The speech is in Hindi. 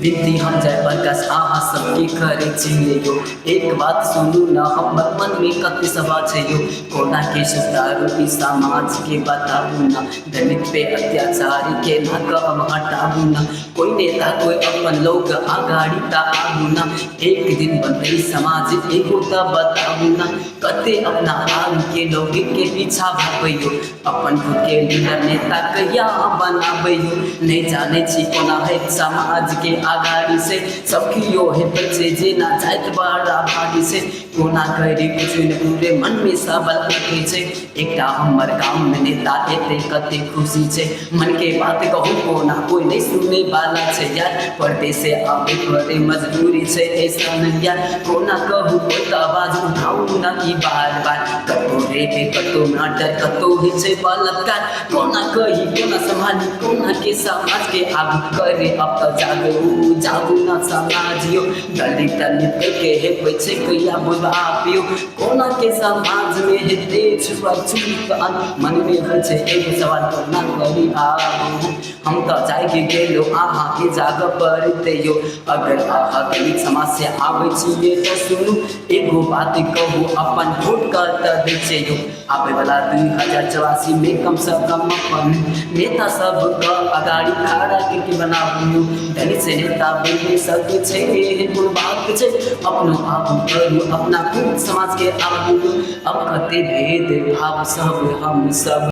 विनती हम जय प्रकाश अहाँ सबके करे छियै यो। एक बात सुनू न हमर मन में कते सवाल छै यो। कोना के सुधारू ई समाज के बताबू न, दलित पे अत्याचार के ना कम हटाबू न। कोई नेता कोई अपन लोग आगाड़ी ता आबू न, एक दिन बनतै समाज एगो ता बताबू न। कते अपना आन के लोग के पीछा भागैयो, अपन खुद के लीडर नेता कहिया बनाबैयो। नहीं जाने छी कोना है समाज के आगाड़ी से, सब कियो है बच्चे जेना जाइत बड़ा भागी से। कोना करी कुछ न पूरे मन में सबल उठे छे, एकटा हमर गांव में नेता एते कते खुशी छे। मन के बात कहू कोना कोई नहीं सुने वाला छे यार, परदेश से आवे पड़े मजबूरी छे ऐसा नहीं यार। कोना कहू कोई आवाज उठाऊ न ई बार बार, कतो रेप कतो मर्डर कतो ही छे बलात्कार। कोना कही कोना संभाली कोना के समाज के आगू करे, अब तो जागू जागू न समाज यो। दलित दलित के हे पछे कहिया बुझापियो, कोना के समाज में हे तेज छुपछुप मन में है छे एक सवाल कोना करी आबू। हम तो जागे गेलो आहा के जाग पड़ते यो, अगर आहा दलित समाज से आवे छिए तो सुनू एगो बात कहू अपन वोट कर दे छे यो। आवे वाला 2084 में कम से कम अपन नेता सब का अगाड़ी खड़ा के बनाबू। दलित से नेता बने सके छे कोन बात छे, अपनो आगू करू अपना खुद समाज के आगू। अब कते भेद भाव सब हम सब